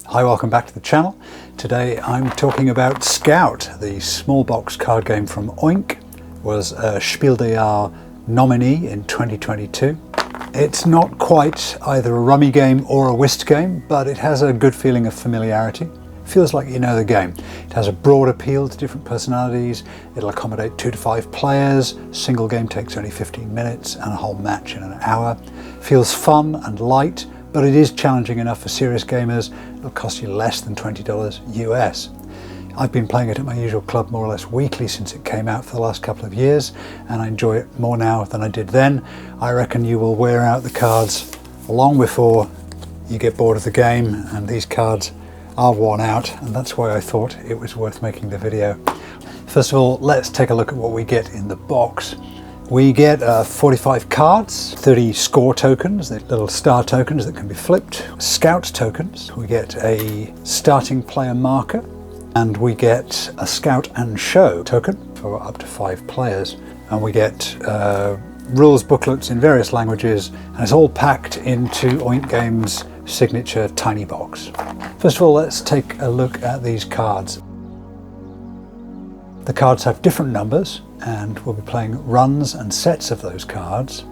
Hi, welcome back to the channel. Today I'm talking about Scout, the small box card game from Oink. Was a Spiel des Jahres nominee in 2022. It's not quite either a rummy game or a whist game, but it has a good feeling of familiarity. Feels like you know the game. It has a broad appeal to different personalities. It'll accommodate 2 to 5 players. Single game takes only 15 minutes and a whole match in an hour. Feels fun and light, but it is challenging enough for serious gamers. It'll cost you less than $20 US. I've been playing it at my usual club more or less weekly since it came out for the last couple of years, and I enjoy it more now than I did then. I reckon you will wear out the cards long before you get bored of the game, and these cards are worn out, and that's why I thought it was worth making the video. First of all, let's take a look at what we get in the box. We get 45 cards, 30 score tokens, the little star tokens that can be flipped, Scout tokens, we get a starting player marker, and we get a Scout and Show token for up to 5 players, and we get rules booklets in various languages, and it's all packed into Oink Games' signature tiny box. First of all, let's take a look at these cards. The cards have different numbers, and we'll be playing runs and sets of those cards.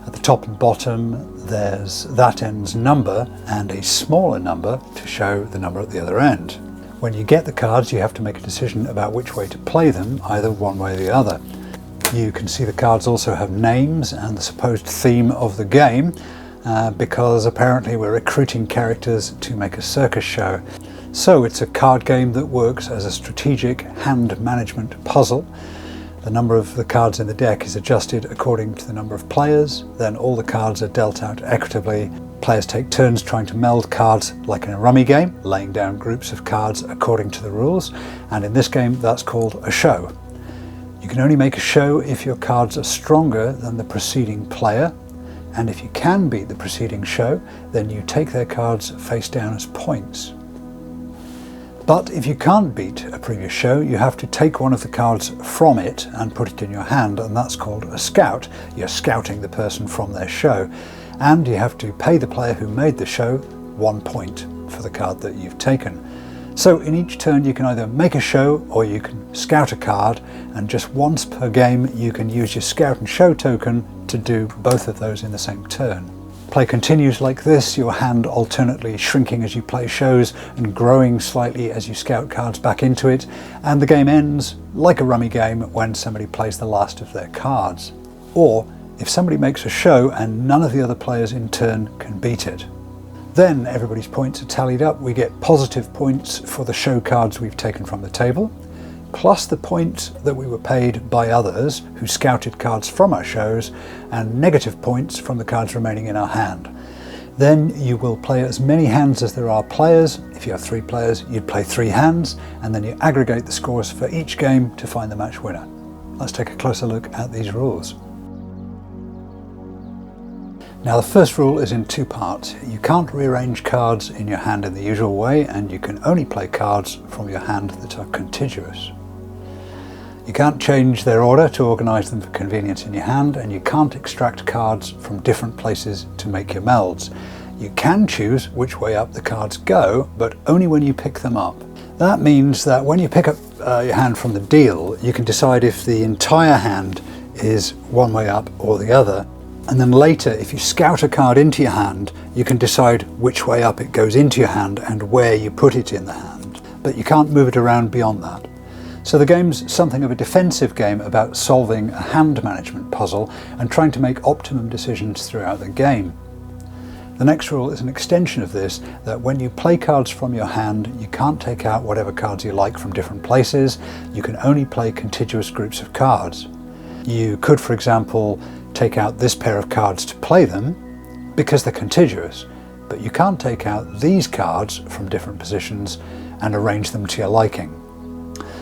At the top and bottom there's that end's number and a smaller number to show the number at the other end. When you get the cards, you have to make a decision about which way to play them, either one way or the other. You can see the cards also have names and the supposed theme of the game, because apparently we're recruiting characters to make a circus show. So it's a card game that works as a strategic hand management puzzle. The number of the cards in the deck is adjusted according to the number of players. Then all the cards are dealt out equitably. Players take turns trying to meld cards like in a rummy game, laying down groups of cards according to the rules. And in this game, that's called a show. You can only make a show if your cards are stronger than the preceding player. And if you can beat the preceding show, then you take their cards face down as points. But if you can't beat a previous show, you have to take one of the cards from it and put it in your hand, and that's called a scout. You're scouting the person from their show, and you have to pay the player who made the show 1 point for the card that you've taken. So in each turn you can either make a show or you can scout a card, and just once per game you can use your scout and show token to do both of those in the same turn. Play continues like this, your hand alternately shrinking as you play shows and growing slightly as you scout cards back into it, and the game ends like a rummy game when somebody plays the last of their cards. Or if somebody makes a show and none of the other players in turn can beat it. Then everybody's points are tallied up. We get positive points for the show cards we've taken from the table, plus the points that we were paid by others who scouted cards from our shows, and negative points from the cards remaining in our hand. Then you will play as many hands as there are players. If you have 3 players, you'd play 3 hands, and then you aggregate the scores for each game to find the match winner. Let's take a closer look at these rules. Now the first rule is in 2 parts. You can't rearrange cards in your hand in the usual way, and you can only play cards from your hand that are contiguous. You can't change their order to organise them for convenience in your hand, and you can't extract cards from different places to make your melds. You can choose which way up the cards go, but only when you pick them up. That means that when you pick up your hand from the deal, you can decide if the entire hand is one way up or the other. And then later, if you scout a card into your hand, you can decide which way up it goes into your hand and where you put it in the hand. But you can't move it around beyond that. So the game's something of a defensive game about solving a hand management puzzle and trying to make optimum decisions throughout the game. The next rule is an extension of this, that when you play cards from your hand, you can't take out whatever cards you like from different places. You can only play contiguous groups of cards. You could, for example, take out this pair of cards to play them because they're contiguous, but you can't take out these cards from different positions and arrange them to your liking.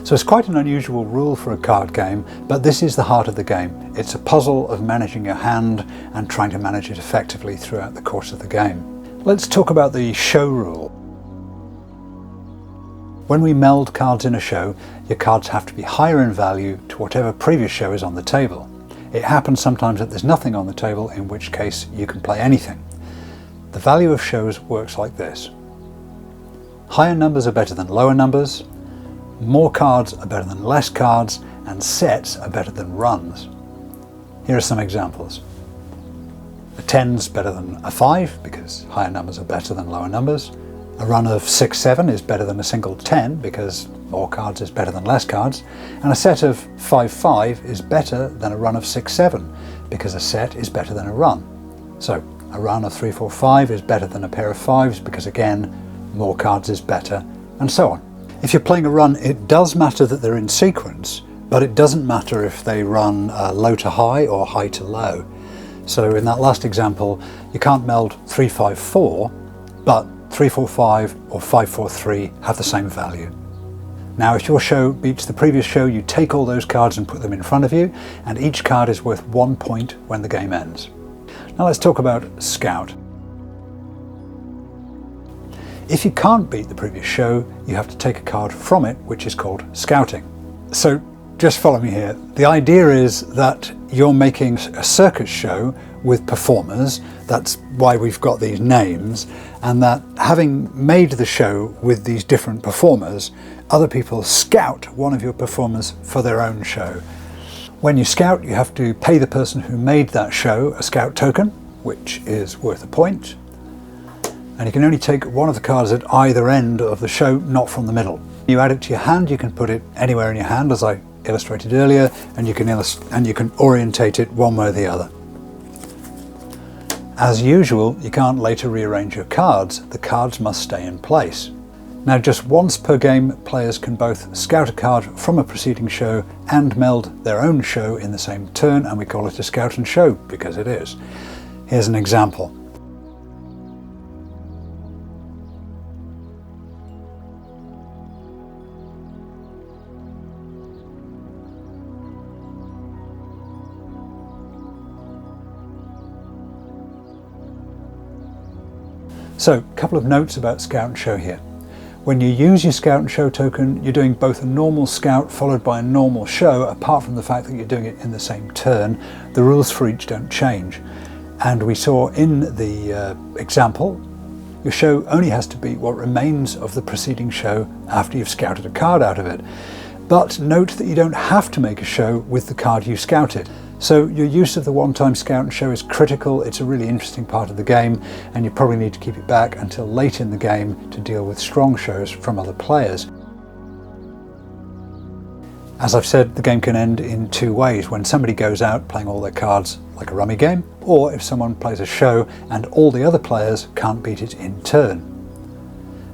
So it's quite an unusual rule for a card game, but this is the heart of the game. It's a puzzle of managing your hand and trying to manage it effectively throughout the course of the game. Let's talk about the show rule. When we meld cards in a show, your cards have to be higher in value to whatever previous show is on the table. It happens sometimes that there's nothing on the table, in which case you can play anything. The value of shows works like this. Higher numbers are better than lower numbers, more cards are better than less cards, and sets are better than runs. Here are some examples. A 10's better than a 5 because higher numbers are better than lower numbers. A run of 6-7 is better than a single 10 because more cards is better than less cards. And a set of 5-5 is better than a run of 6-7 because a set is better than a run. So a run of 3-4-5 is better than a pair of 5s because again, more cards is better, and so on. If you're playing a run, it does matter that they're in sequence, but it doesn't matter if they run low to high or high to low. So in that last example, you can't meld 3-5-4, but 3-4-5 or 5-4-3 have the same value. Now if your show beats the previous show, you take all those cards and put them in front of you, and each card is worth 1 point when the game ends. Now let's talk about Scout. If you can't beat the previous show, you have to take a card from it, which is called Scouting. So just follow me here. The idea is that you're making a circus show with performers. That's why we've got these names, and that having made the show with these different performers, other people scout one of your performers for their own show. When you scout, you have to pay the person who made that show a scout token, which is worth a point. And you can only take one of the cards at either end of the show, not from the middle. You add it to your hand, you can put it anywhere in your hand, as I illustrated earlier, and you can orientate it one way or the other. As usual, you can't later rearrange your cards. The cards must stay in place. Now, just once per game, players can both scout a card from a preceding show and meld their own show in the same turn, and we call it a scout and show because it is. Here's an example. So, a couple of notes about Scout and Show here. When you use your Scout and Show token, you're doing both a normal Scout followed by a normal Show, apart from the fact that you're doing it in the same turn. The rules for each don't change. And we saw in the example, your show only has to beat what remains of the preceding show after you've scouted a card out of it. But note that you don't have to make a show with the card you scouted. So your use of the one-time Scout and Show is critical. It's a really interesting part of the game, and you probably need to keep it back until late in the game to deal with strong shows from other players. As I've said, the game can end in two ways: when somebody goes out playing all their cards like a rummy game, or if someone plays a show and all the other players can't beat it in turn.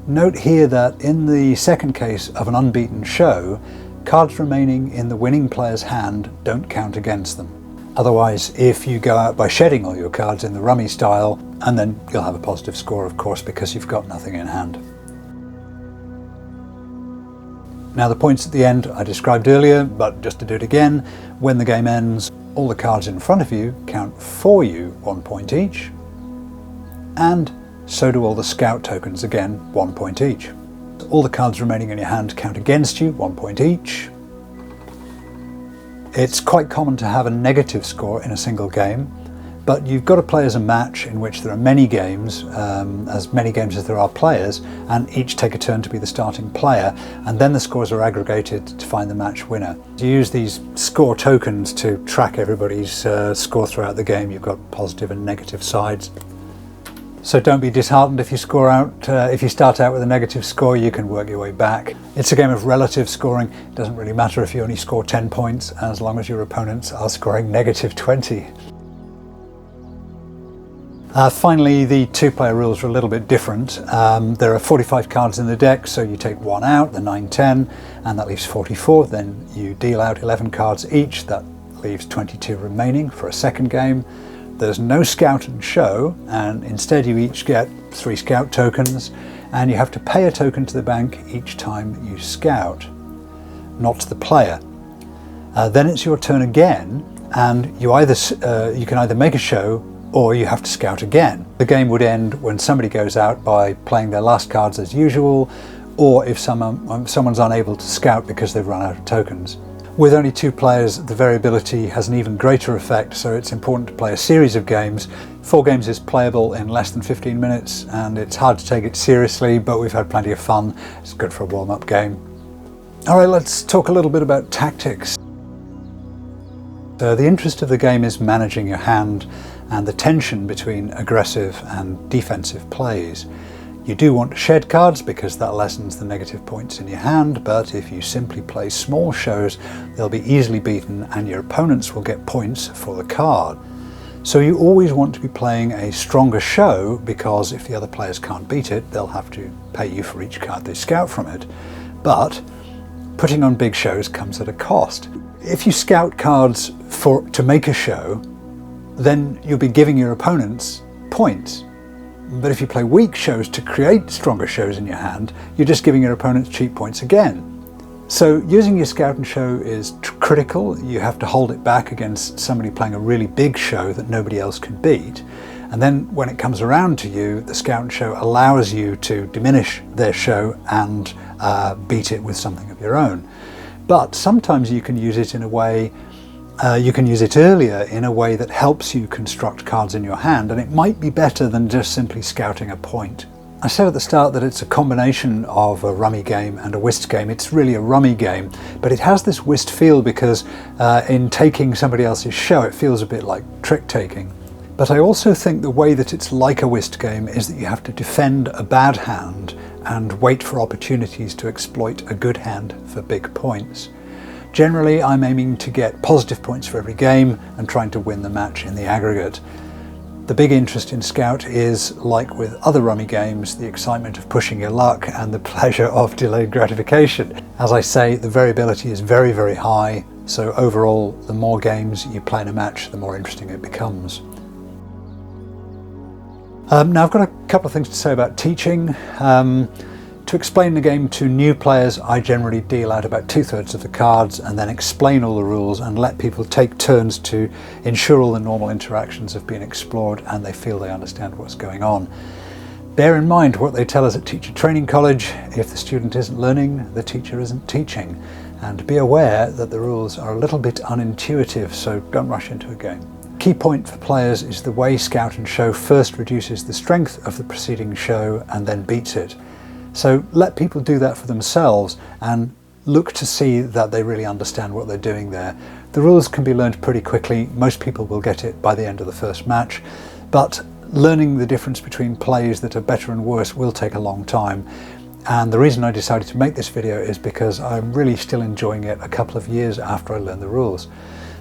Note here that in the second case of an unbeaten show, cards remaining in the winning player's hand don't count against them. Otherwise, if you go out by shedding all your cards in the rummy style, and then you'll have a positive score, of course, because you've got nothing in hand. Now, the points at the end I described earlier, but just to do it again, when the game ends, all the cards in front of you count for you 1 point each, and so do all the Scout tokens, again 1 point each. All the cards remaining in your hand count against you, 1 point each. It's quite common to have a negative score in a single game, but you've got to play as a match in which there are many games, as many games as there are players, and each take a turn to be the starting player, and then the scores are aggregated to find the match winner. You use these score tokens to track everybody's score throughout the game. You've got positive and negative sides. So don't be disheartened if you if you start out with a negative score. You can work your way back. It's a game of relative scoring. It doesn't really matter if you only score 10 points as long as your opponents are scoring negative 20. Finally, the two-player rules are a little bit different. There are 45 cards in the deck, so you take one out, the 9-10, and that leaves 44. Then you deal out 11 cards each. That leaves 22 remaining for a second game. There's no Scout and Show, and instead you each get 3 Scout tokens, and you have to pay a token to the bank each time you scout, not to the player. Then it's your turn again, and you can either make a show or you have to scout again. The game would end when somebody goes out by playing their last cards as usual, or if someone's unable to scout because they've run out of tokens. With only 2 players, the variability has an even greater effect, so it's important to play a series of games. 4 games is playable in less than 15 minutes, and it's hard to take it seriously, but we've had plenty of fun. It's good for a warm-up game. Alright, let's talk a little bit about tactics. The interest of the game is managing your hand and the tension between aggressive and defensive plays. You do want to shed cards because that lessens the negative points in your hand, but if you simply play small shows, they'll be easily beaten and your opponents will get points for the card. So you always want to be playing a stronger show, because if the other players can't beat it, they'll have to pay you for each card they scout from it. But putting on big shows comes at a cost. If you scout cards to make a show, then you'll be giving your opponents points. But if you play weak shows to create stronger shows in your hand, you're just giving your opponents cheap points again. So using your scout and show is critical. You have to hold it back against somebody playing a really big show that nobody else can beat. And then when it comes around to you, the scout and show allows you to diminish their show and beat it with something of your own. But sometimes you can use it in a way you can use it earlier in a way that helps you construct cards in your hand, and it might be better than just simply scouting a point. I said at the start that it's a combination of a rummy game and a whist game. It's really a rummy game, but it has this whist feel because in taking somebody else's show, it feels a bit like trick taking. But I also think the way that it's like a whist game is that you have to defend a bad hand and wait for opportunities to exploit a good hand for big points. Generally, I'm aiming to get positive points for every game and trying to win the match in the aggregate. The big interest in Scout is, like with other rummy games, the excitement of pushing your luck and the pleasure of delayed gratification. As I say, the variability is very, very high, so overall, the more games you play in a match, the more interesting it becomes. Now I've got a couple of things to say about teaching. To explain the game to new players, I generally deal out about 2/3 of the cards and then explain all the rules and let people take turns to ensure all the normal interactions have been explored and they feel they understand what's going on. Bear in mind what they tell us at Teacher Training College: if the student isn't learning, the teacher isn't teaching. And be aware that the rules are a little bit unintuitive, so don't rush into a game. Key point for players is the way Scout and Show first reduces the strength of the preceding show and then beats it. So let people do that for themselves and look to see that they really understand what they're doing there. The rules can be learned pretty quickly. Most people will get it by the end of the first match, but learning the difference between plays that are better and worse will take a long time. And the reason I decided to make this video is because I'm really still enjoying it a couple of years after I learned the rules.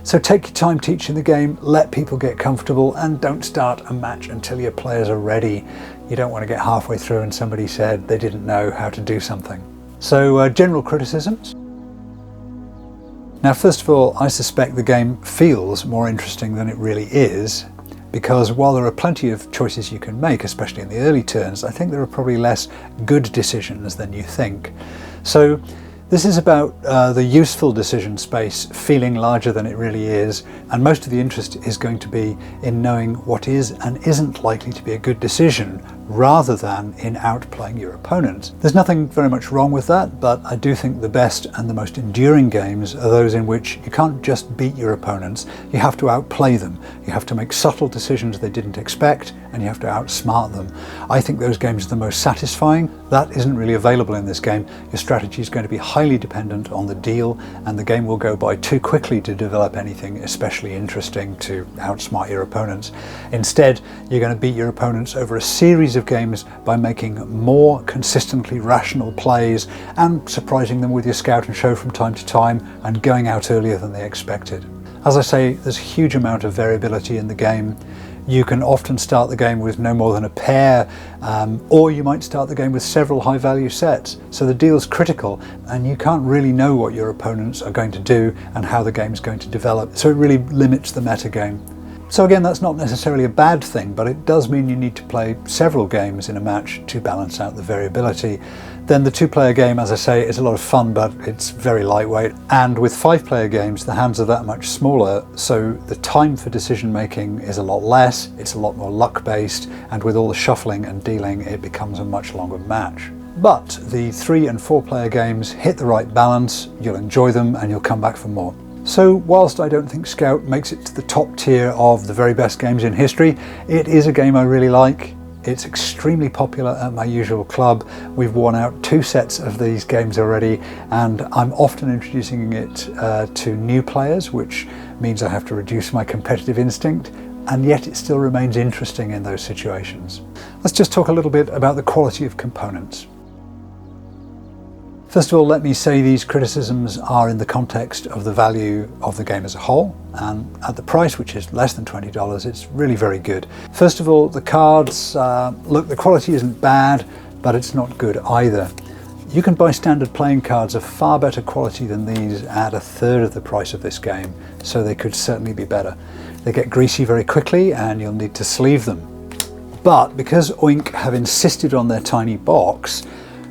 So take your time teaching the game, let people get comfortable, and don't start a match until your players are ready. You don't want to get halfway through and somebody said they didn't know how to do something. So general criticisms. Now, first of all, I suspect the game feels more interesting than it really is, because while there are plenty of choices you can make, especially in the early turns, I think there are probably less good decisions than you think. So this is about the useful decision space feeling larger than it really is, and most of the interest is going to be in knowing what is and isn't likely to be a good decision, rather than in outplaying your opponents. There's nothing very much wrong with that, but I do think the best and the most enduring games are those in which you can't just beat your opponents, you have to outplay them. You have to make subtle decisions they didn't expect, and you have to outsmart them. I think those games are the most satisfying. That isn't really available in this game. Your strategy is going to be highly dependent on the deal, and the game will go by too quickly to develop anything especially interesting to outsmart your opponents. Instead, you're going to beat your opponents over a series of games by making more consistently rational plays and surprising them with your Scout and Show from time to time and going out earlier than they expected. As I say, there's a huge amount of variability in the game. You can often start the game with no more than a pair, or you might start the game with several high value sets. So the deal's critical, and you can't really know what your opponents are going to do and how the game's going to develop. So it really limits the meta game. So again, that's not necessarily a bad thing, but it does mean you need to play several games in a match to balance out the variability. Then the 2-player game, as I say, is a lot of fun, but it's very lightweight. And with 5-player games, the hands are that much smaller, so the time for decision making is a lot less, it's a lot more luck based, and with all the shuffling and dealing, it becomes a much longer match. But the 3 and 4 player games hit the right balance, you'll enjoy them and you'll come back for more. So whilst I don't think Scout makes it to the top tier of the very best games in history, it is a game I really like. It's extremely popular at my usual club. We've worn out 2 sets of these games already, and I'm often introducing it to new players, which means I have to reduce my competitive instinct, and yet it still remains interesting in those situations. Let's just talk a little bit about the quality of components. First of all, let me say these criticisms are in the context of the value of the game as a whole, and at the price, which is less than $20, it's really very good. First of all, the cards, look, the quality isn't bad, but it's not good either. You can buy standard playing cards of far better quality than these at 1/3 of the price of this game, so they could certainly be better. They get greasy very quickly and you'll need to sleeve them. But because Oink have insisted on their tiny box,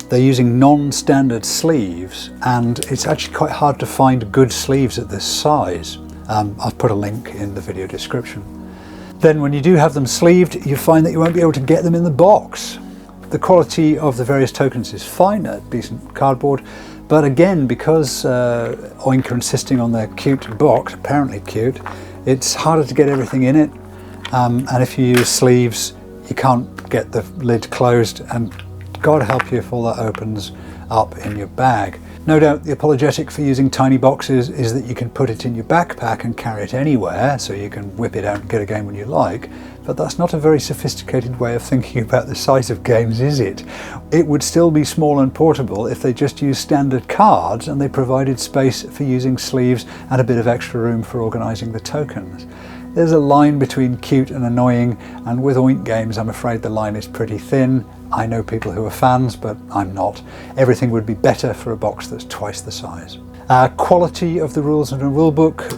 they're using non-standard sleeves, and it's actually quite hard to find good sleeves at this size. I'll put a link in the video description. Then when you do have them sleeved, you find that you won't be able to get them in the box. The quality of the various tokens is fine, a decent cardboard, but again, because Oink are insisting on their cute box, apparently cute, it's harder to get everything in it, and if you use sleeves, you can't get the lid closed, and God help you if all that opens up in your bag. No doubt the apologetic for using tiny boxes is that you can put it in your backpack and carry it anywhere, so you can whip it out and get a game when you like, but that's not a very sophisticated way of thinking about the size of games, is it? It would still be small and portable if they just used standard cards and they provided space for using sleeves and a bit of extra room for organising the tokens. There's a line between cute and annoying, and with Oink Games I'm afraid the line is pretty thin. I know people who are fans, but I'm not. Everything would be better for a box that's twice the size. Quality of the rules and a rulebook.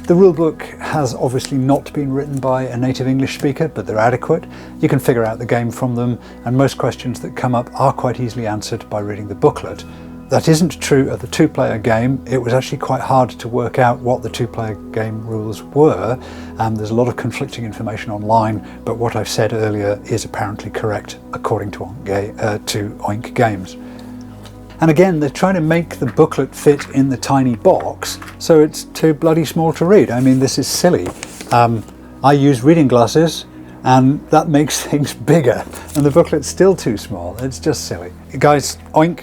The rulebook has obviously not been written by a native English speaker, but they're adequate. You can figure out the game from them, and most questions that come up are quite easily answered by reading the booklet. That isn't true of the 2-player game. It was actually quite hard to work out what the 2-player game rules were. There's a lot of conflicting information online, but what I've said earlier is apparently correct according to Oink Games. And again, they're trying to make the booklet fit in the tiny box, so it's too bloody small to read. I mean, this is silly. I use reading glasses, and that makes things bigger, and the booklet's still too small. It's just silly. Guys, Oink,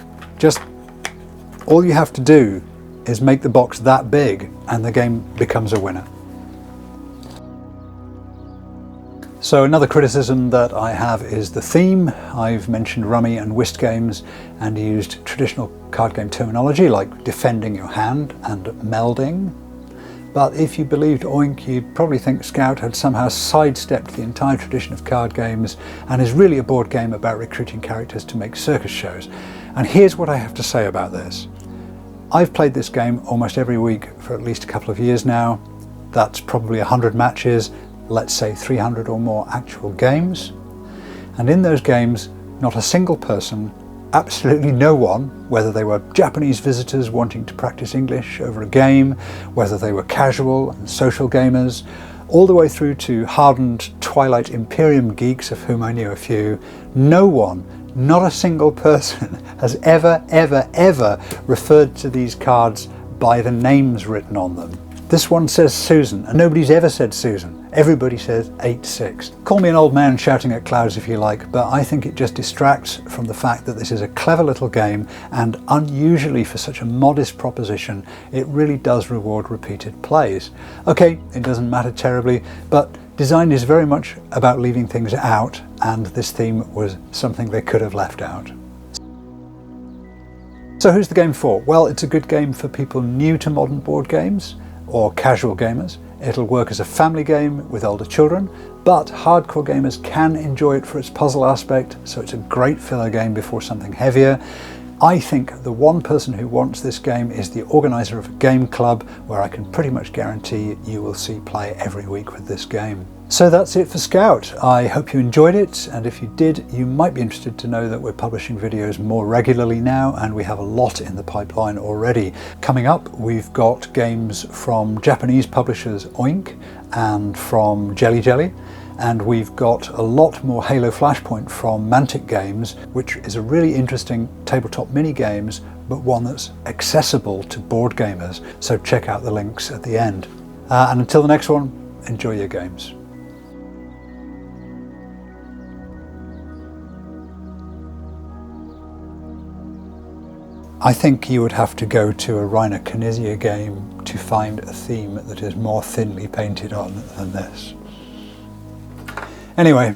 all you have to do is make the box that big and the game becomes a winner. So another criticism that I have is the theme. I've mentioned Rummy and Whist games and used traditional card game terminology like defending your hand and melding. But if you believed Oink, you'd probably think Scout had somehow sidestepped the entire tradition of card games and is really a board game about recruiting characters to make circus shows. And here's what I have to say about this. I've played this game almost every week for at least a couple of years now. That's probably 100 matches, let's say 300 or more actual games. And in those games, not a single person, absolutely no one, whether they were Japanese visitors wanting to practice English over a game, whether they were casual and social gamers, all the way through to hardened Twilight Imperium geeks, of whom I knew a few, no one, not a single person, has ever referred to these cards by the names written on them. This one says Susan, and nobody's ever said Susan. Everybody says 8-6. Call me an old man shouting at clouds if you like, but I think it just distracts from the fact that this is a clever little game, and unusually for such a modest proposition, it really does reward repeated plays. Okay, it doesn't matter terribly, but design is very much about leaving things out, and this theme was something they could have left out. So who's the game for? Well, it's a good game for people new to modern board games, or casual gamers. It'll work as a family game with older children, but hardcore gamers can enjoy it for its puzzle aspect, so it's a great filler game before something heavier. I think the one person who wants this game is the organizer of a game club, where I can pretty much guarantee you will see play every week with this game. So that's it for Scout. I hope you enjoyed it, and if you did, you might be interested to know that we're publishing videos more regularly now, and we have a lot in the pipeline already. Coming up, we've got games from Japanese publishers Oink and from Jelly Jelly, And we've got a lot more Halo Flashpoint from Mantic Games, which is a really interesting tabletop mini games, but one that's accessible to board gamers. So check out the links at the end. And until the next one, enjoy your games. I think you would have to go to a Reiner Knizia game to find a theme that is more thinly painted on than this. Anyway,